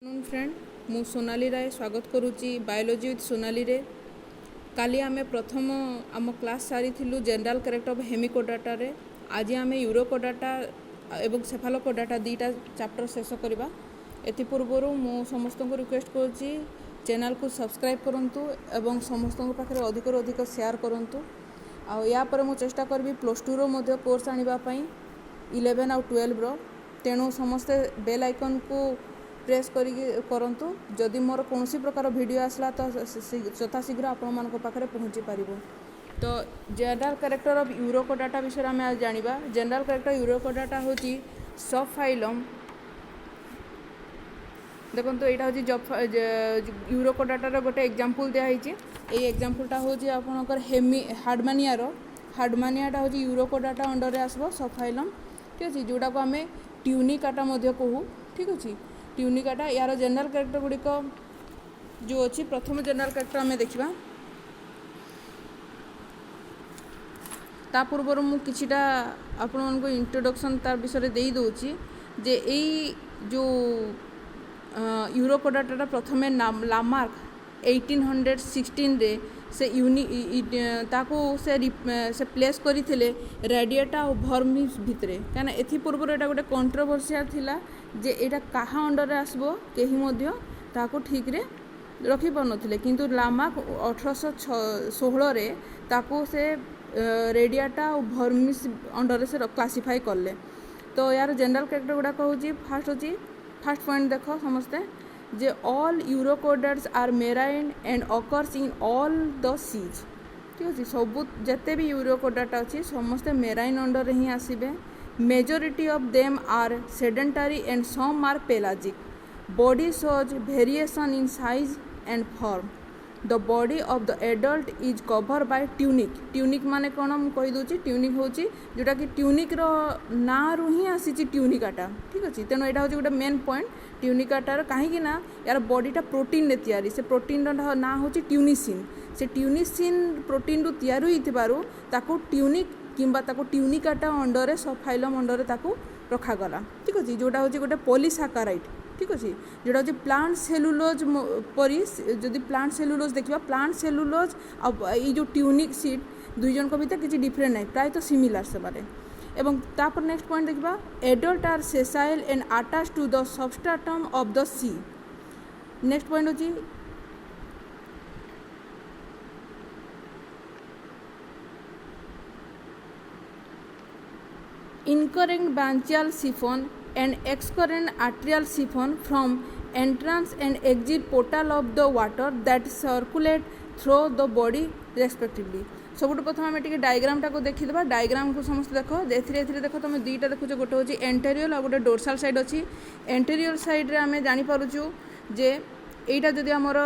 Friend मु सोनाली राय स्वागत करुच्ची biology with Sonali रे। काली आमे प्रथम आम क्लास सारी थिलु जनरल कैरेक्टर ऑफ हेमिकोडाटा रे। आज आमे यूरोकोडाटा एवं सेफालोकोडाटा दीटा चैप्टर शेष करबा। एति पूर्व मु समस्त को रिक्वेस्ट करुच्ची चैनल को सब्सक्राइब करंतु एवं समस्त पाखे अधिक अधिक शेयर करंतु। आ या पर मु चेष्टा करबी +2 रो मध्य कोर्स आनिबा पई 11 और 12 रो। तेणु समस्ते बेल आइकन को प्रेस करंतु जदि मोर कौन प्रकार वीडियो आसला तो यथाशीघ्र आपण पाखे पहुँची पार। तो जनरल कैरेक्टर ऑफ यूरोकोडाटा विषय में आज जानिबा। जनरल कैरेक्टर यूरोकोडाटा होची सब फाइलम। देखो यहाँ हूँ यूरोकोडाटार गोटे एग्जांपल दिखाई। ये एग्जांपलटा हूँ आपंकर हार्डमानियाटा हूँ यूरोकोडाटा अंडर में आसब सब फाइलम। ठीक अच्छे जोटा को आम ट्यूनिकाटा कहूँ। ठीक अच्छे ट्यूनिकाटा यार जनरल कैरेक्टर गुड़िक जो अच्छी प्रथम जनरल कैरेक्टर आम देखा। ता पूर्व मु किछिटा आपण मानको इंट्रोडक्शन तार विषय दे दूची जे एई जो यूरोकोडाटा प्रथमे लामार्क 1816 रे से ताको से प्लेस करथिले रेडिएटा और भर्मिस भितरे। कहना एथि पूर्व एटा गोटे कंट्रोवर्शियल थिला जे एटा कहा अंडर आसबो केही मध्य ताको ठीक रे रखी पारनथिले। किंतु लामार्क 1816 रे ताको से रेडिएटा और भर्मिस अंडर से क्लासिफाई करले। तो यार जनरल कैरेक्टर गुड़ा कहूँ फर्स्ट पॉइंट देखो समस्ते जे all urochordates are marine and occurs in all the seas. ठीक अच्छे सब जिते भी यूरोकोडाटा अच्छी समस्ते मेराइन अंडर ही आसबे। Majority of them are sedentary and some are pelagic. Body shows variation in size and form. The body of the adult is cover by tunic. Tunic माने कौन मुझे कहीदे। ट्यूनिक हूँ जोटा कि ट्यूनिक ना रु ही आसी ट्यूनिकाटा। ठीक अच्छे तेणु यहाँ हूँ गोटे मेन पॉइंट ट्यूनिकाटार कहीं ना यार बॉडीटा प्रोटीन रे तैयारी। से प्रोटीन ना हूँ ट्यूनिसिन। से ट्यूनिसिन प्रोटीन रु तैयारी होइथिबारु ताको ट्यूनिक किंबा ताको Tunicata under sub phylum under ताको रखागला। ठीक अच्छे जोटा हूँ गोटे पॉलीसाकाराइड। ठीक अच्छे जोटा हूँ प्लांट सेलुलोज परी जदि प्लांट सेलुलोज देखा प्लांट सेलुलोज ये जो ट्यूनिक सीड दुई जन भीतर किसी डिफरेंट ना प्राय तो सिमिलार से एवं तापर नेक्स्ट पॉइंट देखा adult are sessile and attach to the substratum of the sea. Next point होची incurrent branchial siphon and excurrent arterial siphon from entrance and exit portal of the water that circulate through the body respectively। सबुठ प्रथम आम टे diagram टाक देखीदा। Diagram को समस्त देख एथि देख तुम दुईटा देखुच गोटे हूँ एंटेरियल और गोटे डोर्साल साइड अच्छी। एंटेरियल साइड रे आम जानीपरचु जे एटा जदि आमर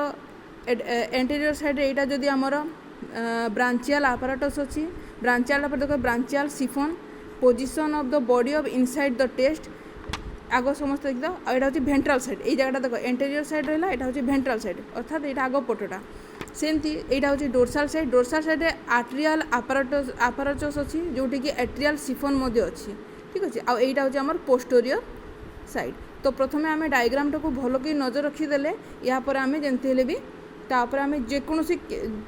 एंटेरियल साइड रे एटा जदि आमर ब्रांचियल आपाराटस अच्छी। ब्रांचियल देख branchial siphon position of the body of inside the test आग समस्त देखिद। यहाँ हूँ भेंट्राल साइड ये जगह देख एंटेरियर साइड रहा यहाँ हूँ भेंट्राल साइड अर्थात यहाँ आग पटटा सेमती यहाँ हूँ dorsal side. Dorsal side arterial apparatus अच्छी जोटि कि एट्रियल सिफोन अच्छी। ठीक अच्छे यहाँ हूँ आम पोस्टोरियर साइड। तो प्रथम आम डायग्राम टाक भल कि नजर रखीदे यापर आम जमी भी तापर आम जेकोसी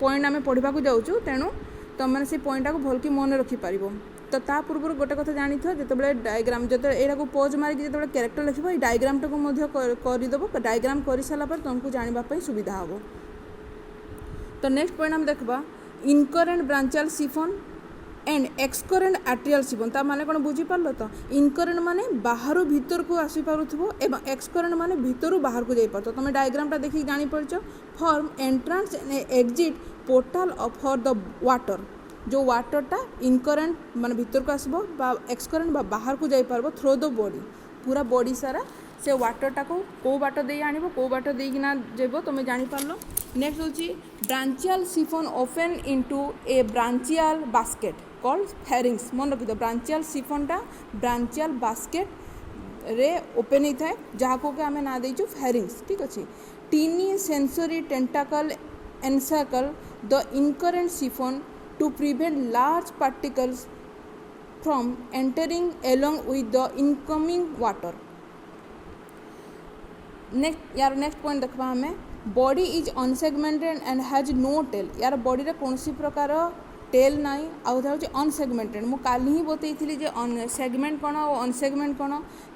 पॉइंट आम पढ़ा जाऊँ तेणु तुम मैंने से पॉइंटा को भल कि मन रखिपार। तो ता पूर्व गोटे कथा जानी था जिते डायग्राम जो यहाँ पोज मारिक जो कैरेक्टर लिखो ये डायग्राम टाक करदेव। डायग्राम कर सारापर तुमको जानापी सुविधा हम। तो नेक्स्ट पॉइंट हम देखा incurrent branchial chiffon and excurrent arterial chiffon. ता माने कौन बुझीपार तो इनकरेंट माने बाहर भीतर को आसी पारुथबो एवं एक्सकरेंट माने भीतर बाहर को जाई पारतो। तुम डायग्रामटा देखि जानी परछ form entrance and exit portal for the water. जो वाटरटा इनकरेंट माने भीतर को आसबो बा एक्सकरेंट बा बाहर को जाई पारबो थ्रू द बॉडी। पूरा बॉडी सारा से वाटरटा को बाट दे आनिबो को बाट देकिना जेबो तुम जानी पारलो। नेक्स्ट होची ब्रांचियल सिफोन ओपन इनटू ए ब्रांचियल बास्केट कॉल्ड फेरिंग्स। मन रखि दो ब्रांचियल सिफोनटा ब्रांचियल बास्केट रे ओपन होता है जहाँ को आम ना देचु फेरिंग्स। ठीक अच्छे tiny sensory tentacle encircle the incurrent siphon to prevent large particles from entering along with the incoming water। Next यार नेक्स्ट पॉइंट देखा आम body is unsegmented and has no tail यार बॉडी रे कौन प्रकार टेल ना आउ अनसेगमेंटेड मु काली ही बतई सेगमेंट कौन और अनसेगमेंट कौन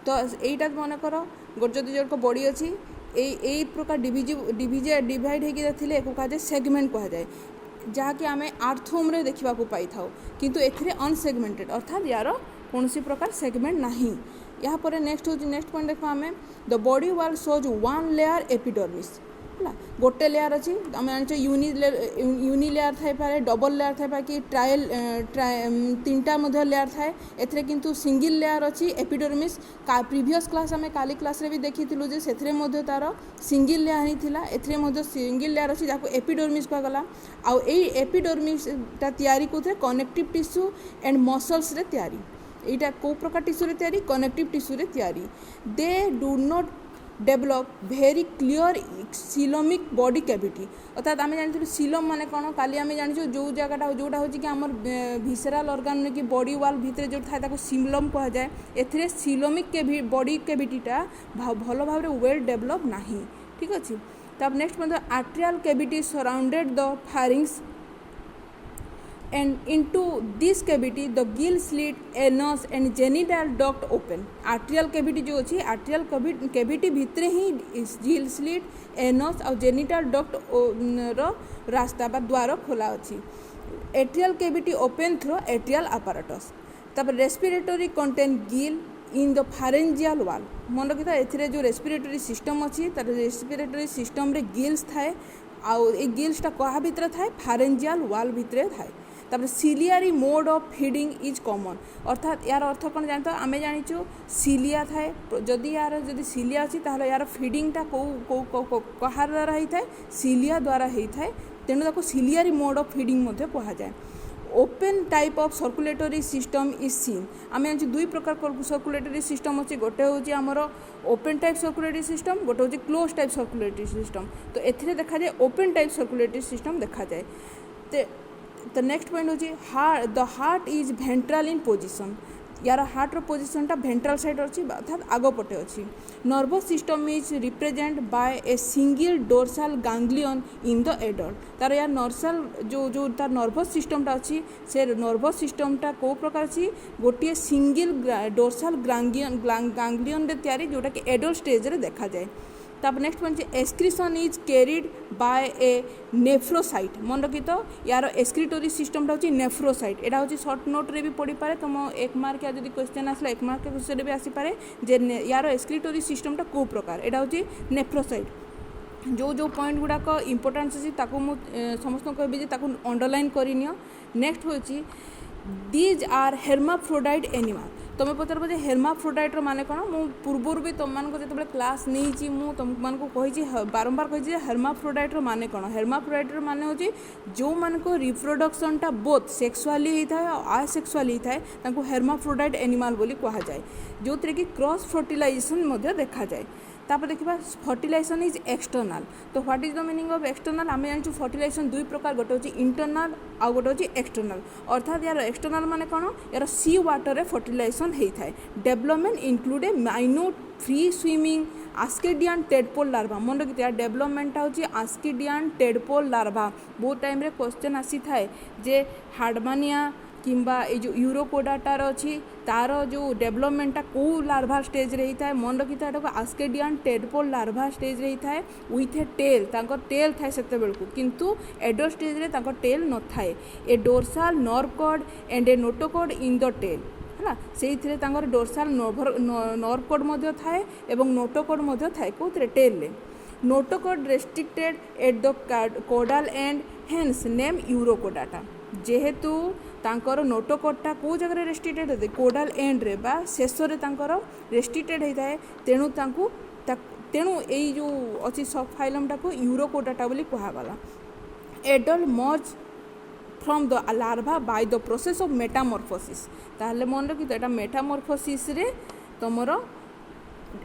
तो यहीटा मन कर गोटे जदि जोर बॉडी अच्छी यही प्रकार डिवाइड होती एक कहुए सेगमेंट कहुए जहाँकि आम आर्थोम रे देखा पाई था किंतु एथिरे अनसेगमेंटेड अर्थात यार कौन प्रकार सेगमेंट नहीं। यहाँ पर नेक्स्ट पॉइंट देखा आम the body wall shows one layer epidermis है गोटे लेयर अच्छी आम जान यूनि लेयर थाई डबल लेयर थाई कि ट्रायल तीनटा लेयर थाए एथरे किंतु सिंगल लेयर अच्छी एपिडर्मिस प्रीवियस क्लास आम काली क्लास रे भी देखी से तार सिंगल लेयर ही थिला एथरे सिंगल लेयर अच्छी जहाँ एपिडर्मिस कहगला आउ एपिडर्मिसटा तैयारी कोथे कनेक्टिव टिश्यू एंड मसल्स रे तैयारी एटा को प्रकार टिश्यू रे तैयारी कनेक्टिव टिश्यू रे तैयारी they do not develop very clear coelomic body cavity अर्थात आम जानी सिलोम माने कौन काली आम जानी जो जगह जोटा हो कि आम भिसराल ऑर्गन कि बॉडी वाल भितर जो था सिलोम कहुए एथिरे सिलोमिक बॉडी कैविटीटा भल भाव वेल डेभलप नहीं ठीक अच्छे। तब next atrial cavity surrounded the pharynx and into this cavity the gill slit anus and genital duct open arterial cavity जो अच्छी arterial cavity भितरे ही gill slit anus और genital duct रो रास्ता बा द्वार खोला अच्छी atrial cavity open through atrial apparatus तब respiratory contain gill in the pharyngeal wall मन रखी एथिरे जो रेस्पिरेटरी सिस्टम अच्छी तार रेस्पिरेटरी सिस्टम रे गिल्स थाए आउ ए गिल्सटा कहा भितर थाए फारेंजियल वाल भितर थाए तब ciliary mode of feeding is common अर्थात यार अर्थ कौन जानते आम जाचु सिलिया थाए जदि यार जदि सिलिया अच्छी ताहले यार फीडिंगटा कहार द्वारा होता है सिलिया द्वारा होता है तेणु ताको सिलियारी मोड ऑफ फीडिंग कहुए। Open type of circulatory system is seen आम जानी दुई प्रकार सर्कुलेटरी सिस्टम अच्छी गोटे हूँ आमर ओपन टाइप सर्कुलेटरी सिस्टम गोटे हूँ क्लोज टाइप सर्कुलेटरी सिस्टम तो एथिरे देखा जाए ओपन टाइप सर्कुलेटरी सिस्टम देखा जाए। तो नेक्स्ट पॉइंट हूँ the heart is ventral in position यार हार्टर पोजिशनटा भेंट्राल साइड अच्छी अर्थात आगपटे अच्छी। Nervous system is represent by a single dorsal ganglion in the adult तार यार नर्साल जो तार नर्वस सिस्टमटा अच्छी से नर्वस सिस्टमटा को प्रकार अच्छी गोटे सिंगल डोर्साल गांग्लियन रे तैयारी जोटा कि एडल्ट स्टेज रे देखा जाए। तब next point excretion is carried by a nephrocyte मन रखी तो यार एक्सक्रीटरी सिस्टमटा हूँ नेफ्रोसाइट एटा हूँ शॉर्ट नोट रे भी पढ़ी पारे तुम एक मार्क या जब क्वेश्चन आसला एक मार्क क्वेश्चन भी आसीपे जे यार एक्सक्रीटरी सिस्टमटा को प्रकार एटा हूँ नेफ्रोसाइट जो पॉइंट गुड़ाक इंपोर्टान्स अच्छी समस्त कहबी अंडरलाइन करनियो। नेक्स्ट हूँ दीज आर हेर्माफ्रोडाइट एनिमल तुम्हें पचार जे हेर्माफ्रोडाइटर माने कौन मु पूर्वर भी तुम मानक जो क्लास नहीं मु तुम मानक कही बारंबार कही हेर्माफ्रोडाइटर माने कौन हेर्माफ्रोडाइटर माने होची जो मानक रिप्रोडक्शनटा बोथ सेक्सुअली होता है और आसेक्सुअली होता है हेर्माफ्रोडाइट एनिमल बोली कहा जाए जो थे कि क्रॉस फर्टिलाइजेशन देखा जाए। तापर देखा फर्टिलाइजेशन इज एक्सटर्नाल तो what is the meaning of external आम जानी फर्टिलाइजेशन दुई प्रकार गोटे हूँ इंटरनाल आउ गोटे हूँ एक्सटर्नाल अर्थात यार एक्सटर्नाल माने कौन यार सी वाटर रे फर्टिलाइजेशन होता है। Development include a minute free swimming ascidian tadpole larva मन रखी यार डेवलपमेंटा हूँ आस्केडियन टेडपोल लार्भा बहुत टाइम रे क्वेश्चन आसी थाए जे हार्डमानिया किंबा जो यूरोकोडाटार अच्छी तार जो डेवलपमेंटा कौ लार्भा स्टेज रे होता है मन रखी था आस्केडियन टेडपोल लार्भा स्टेज रे होता है विथ ए टेल टेल थाए से किंतु एडल्ट स्टेज रे टेल न थाए a dorsal nerve cord and a notochord in the tail है से डोर्साल नर्व कॉर्ड थाए एवं नोटोकॉर्ड थाए कौन tail notochord restricted at the caudal end hence name Urochordata जेहेतु तांकर नोटोकॉर्डटा कौ जगह रेस्ट्रिक्टेड होता है कोडाल एंड रे बा शेष रेस्ट्रिक्टेड होता है तेणु यही जो अच्छी सब फाइलमटा को यूरोकोडाटा बोली कहगला। Adult merge from the larva by the process of metamorphosis ताहले मन रखी तो यहाँ मेटामॉर्फोसिस रे तुमर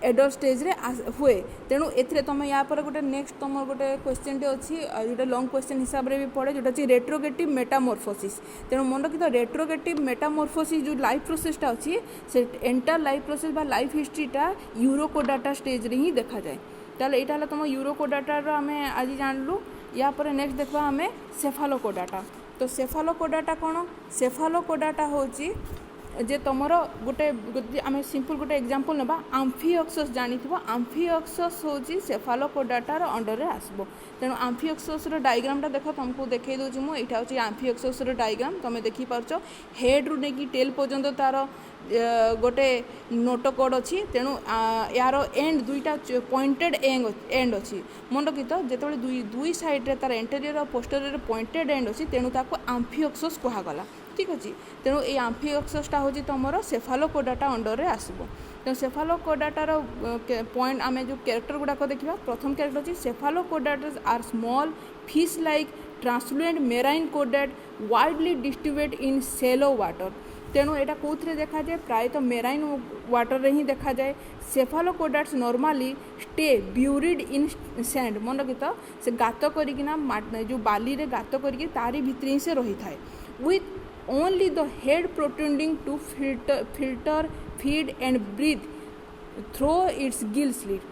एडल्ट स्टेज रे हुए तेणु एथिरे तुम या पर गोटे नेक्स्ट तुम गोटे क्वेश्चन टे अच्छी जोटा लॉन्ग क्वेश्चन हिसाब रे भी पड़े जोटा अच्छी रेट्रोगेटिव मेटामॉर्फोसिस तेणु मन रखी तो रेट्रोगेटिव मेटामॉर्फोसिस जो लाइफ प्रोसेसटा अच्छी से एंटायर लाइफ प्रोसेस बा लाइफ हिस्ट्रीटा यूरोकोडाटा स्टेज रे ही देखा जाए। ताले एटा हला तुम यूरोकोडाटार आम आज जानलु। या पर नेक्स्ट देखा आम सेफालोकोडाटा। तो सेफालोकोडाटा कौन? सेफालोकोडाटा होची जे तुमर गोटे आम सिंपल गोटे एग्जांपल नेबा आम्फिओक्सस जानी आम्फिओक्सस होची सेफालोकोडाटार अंडर रे आसबो। तेणु आम्फिओक्सस रो डायग्रामटा देख तुमको देखै दोची मु। एटा होची आम्फिओक्सस रो डायग्राम तुम देखि पारछो। हेड रु नेकी टेल पर्यंत तार गोटे नोटोकोड अच्छी। तेणु यार एंड दुईटा पॉइंटेड एंड अच्छी। मन रखी तो जिते दुई साइड्रे तार एंटेरियर और पोस्टेरियर पॉइंटेड एंड अच्छी। तेणु ताको आम्फिओक्सस कहगला। ठीक अच्छे। तेणु ये आम्फिओक्ससटा हूँ तुम सेफालोकोडाटा अंडर रे आसबो। तेणु सेफालोकोडाटार पॉइंट आम जो कैरेक्टर गुड़ाक देखा। प्रथम कैरेक्टर अच्छी cephalochordates are small fish like translucent marine कोडेड widely distributed in shallow water. तेणु यहाँ कौन देखा जाए? प्रायतः मेराइन वाटर रे ही देखा जाए। सेफालोकोडाट्स नॉर्मली स्टे ब्यूरिड इन सैंड। मन रखी तो से गात करना जो बाली रे गात करके तारी भितर ही से रही थाए with only the head protruding to filter feed and breathe through its gill slit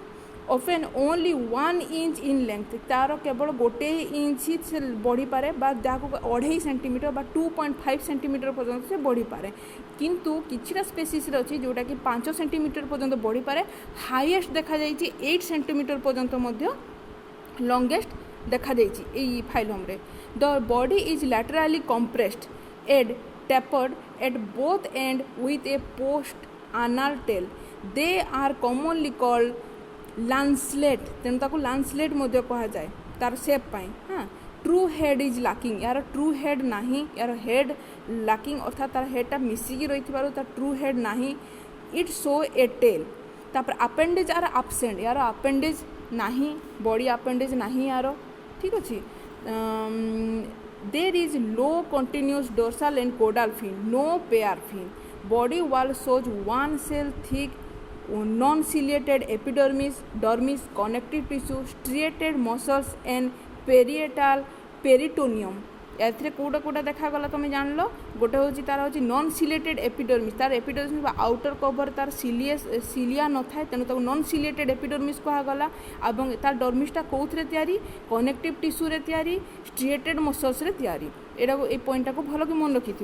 often only 1 inch in length. तार केवल गोटे इंच ही से बढ़ी पारे जहाँ 2.5 सेंटीमीटर 2.5 सेंटीमीटर पर्यंत से बढ़ी पारे। किंतु किछिटा स्पेसीस अच्छी जोटा कि 5 सेंटीमीटर पर्यंत बढ़ी पारे। हाईएस्ट देखा जाइए 8 सेंटीमीटर पर्यंत लॉन्गेस्ट देखा जाइए फाइलम रे। The body is laterally compressed and tapered at both end with a post anal tail. They are commonly called lancelet. तेणु ताको लांसलेट मध्य कहा जाए तार शेप पाई। हाँ, ट्रू हेड इज लाकिंग। यार ट्रू हेड नहीं, यार हेड लाकिंग अर्थात तार हेडटा मिसिकी रही तार ट्रू हेड नहीं। It show a tail. तापर अपेंडेज आर एब्सेंट। यार अपेंडेज नहीं, बॉडी अपेंडेज नहीं यार। ठीक अच्छे। There is low continuous dorsal and caudal fin, no pair fin. Body wall shows 1 cell thick non-ciliated epidermis, dermis, connective tissue, striated muscles and parietal peritoneum। एथरे कोटा कोटा देखागला तुम जान लो। गोटे हूँ तार हूँ नॉन सिलेटेड एपिडर्मिस। तार एपिडर्मिस आउटर कवर तार सिलिया न थाए। तेणु नॉन सिलेटेड एपिडर्मिस कहगला। और तार डर्मिसटा कौन तैयारी? कनेक्टिव टिश्यू रे तैयारी, स्ट्रिएटेड मसल्स रे तैयारी। ये पॉइंटा को भल कि मन रखि।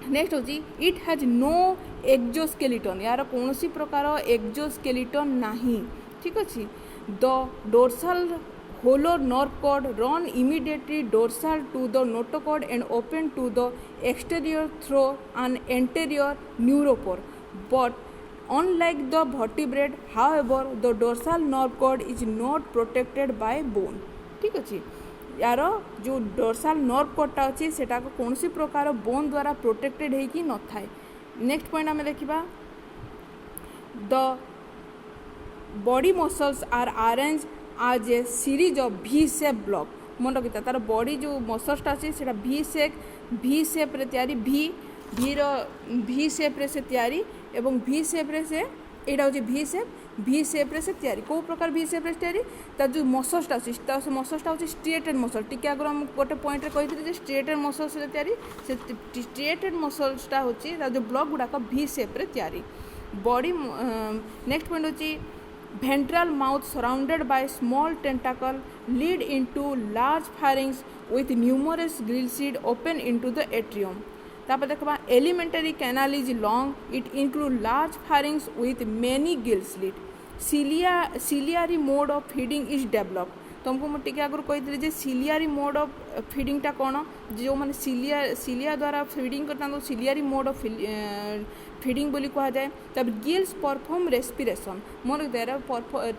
नेक्स्ट हूँ इट हैज नो एक्जोस्केलेटन। यार कौन सी प्रकार एक्जोस्केलेटन नहीं। ठीक अच्छे। The dorsal hollow nerve cord run immediately dorsal to the notochord and open to the exterior through an anterior neuropore but unlike the vertebrate however the dorsal nerve cord is not protected by bone. ठीक अच्छे। यार जो dorsal nerve कॉर्डटा अच्छी से कौन सी प्रकार bone द्वारा protected होगी न थाए। नेक्स्ट पॉइंट आम देखा। The body muscles are arrange as a series of V shape block. मन रखी तार बॉडी जो मसल्सटा अच्छी से वी शेप रे तैयारी। वी शेप रे से तैयारी एवं वी शेप रे से यहाँ हूँ वी शेप रे से तैयारी। कौ प्रकार वी शेप रे तैयारी? तार जो मसल्सटा अच्छी से मसल्सटा हूँ स्ट्रिएटेड मसल। टी आगे हम गोटे पॉइंट रे कही स्ट्रिएटेड मसल्स रे तैयारी। से स्ट्रिएटेड मसल्सटा हूँ जो ब्लॉक गुड़ाक वी शेप रे तैयारी। बॉडी नेक्स्ट पॉइंट हूँ ventral mouth surrounded by small tentacle lead into large pharynx with numerous gill slit open into the atrium. तापर देखा alimentary canal is long. It include large pharynx with many gill slit. Ciliary mode of feeding is develop. तुमको मुझे आगुरी कही ciliary mode of फीडिंगटा कौन? जो मैंने cilia द्वारा feeding करता सिलियारी मोड ऑफ फीडिंग बोली कहा जाए। तब गिल्स परफॉर्म रेस्पिरेशन। मन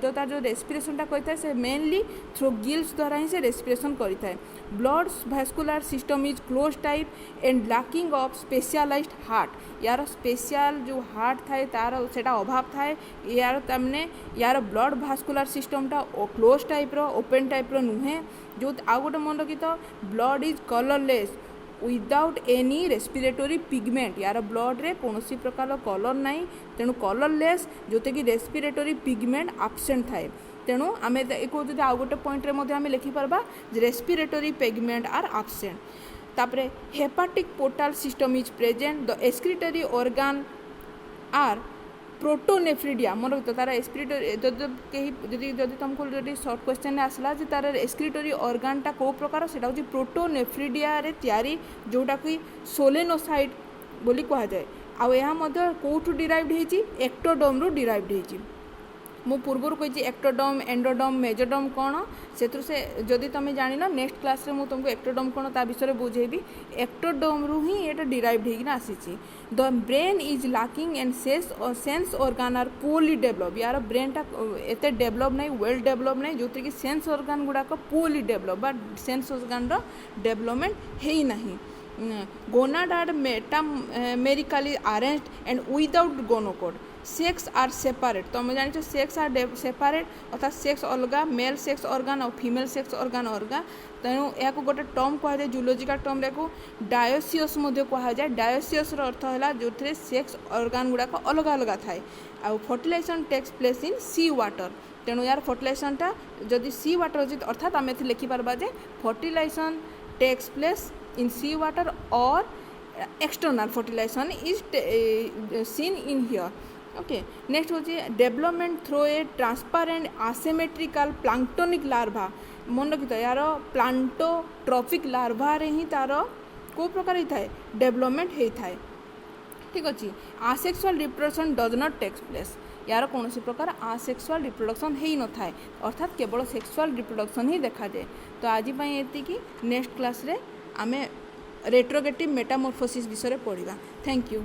तो तार जो रेस्पिरेशनटा कही से मेनली थ्रू गिल्स द्वारा ही से रेस्पिरेशन करें। Blood vascular system is close type and lacking of specialised heart. यार स्पेशल जो हार्ट थाए तार सेटा अभाव थाए। यार तमने यार ब्लड भास्कुलर सिस्टमटा क्लोज टाइप ओपन टाइप नुहे। जो आउ गोटे मन रखी तो blood is colourless without any respiratory pigment. यार ब्लड रे कौन सी प्रकार कलर नाई। तेणु कलरलेस जोते कि रेस्पिरेटरी पिगमेंट एब्सेंट थाए। तेणु आम कहते आउ गोटे पॉइंट रे आम लिखिपार रेस्पिरेटरी पिगमेंट आर एब्सेंट। तापरे hepatic portal system is present. The excretory organ are protonephridia मन रखिथ तार एस्पिरेटरी जदि तुमको जदि सर्ट क्वेश्चन आसला जे तार एस्क्रिटरी ऑर्गनटा को प्रकार सेटा होची प्रोटोनेफ्रिडिया रे तयारी जोटा कि सोलेनोसाइट बोली कहा जाए आउ यह मध्य कोठू डिराइव्ड हेची एक्टोडर्म रु डिराइव्ड हेची मु पूर्वर कही एक्टोडर्म एंडोडर्म मेजोडर्म कौन से जदि तुम जान नेक्स्ट क्लास रे मु तुमको एक्टोडर्म कौन ता विषय बुझेबी एक्टोडर्म रु ही एटा डिराइव्ड होना आसी the brain is lacking and sense organ are poorly develop यार ब्रेनटा एत डेवलप नहीं वेल डेवलप नहीं जो कि सेंस ऑर्गन गुड़ाक पुअरली डेवलप बा सेंस ऑर्गन रो डेवलपमेंट है नहीं gonad are metamerically arranged and without gonoduct sex are separate तुम जान सेक्स आर सेपरेट अर्थात सेक्स अलग मेल सेक्स ऑर्गन और फीमेल सेक्स ऑर्गन अलग तेणु यह गोटे टर्म कह जाए जूलोजिकल टर्म को डायोसियस कह जाए डायोसियस अर्थ है जो सेक्स ऑर्गन गुड़ाक अलग अलग थाए आ fertilisation takes place in sea water तेणु यार फर्टिलाइजेशनटा जदि सी वाटर अच्छी अर्थात आम लिखिपार जे fertilisation takes place in sea water और external fertilisation is seen in here okay next होची development through a transparent asymmetrical planktonic larva मन रखिथ यार प्लांटोट्रॉफिक लार्भा रे ही तार को प्रकार होता है डेवलपमेंट होता है ठीक अच्छे asexual reproduction does not takes place यार कौन प्रकार आसेक्सुअल रिप्रोडक्शन हो न थाए अर्थात केवल सेक्सुअल रिप्रोडक्शन ही देखा जाए तो आज ये नेक्स्ट क्लास रे आमे रेट्रोगेटिव मेटामॉर्फोसिस विषय पढ़ा थैंक यू।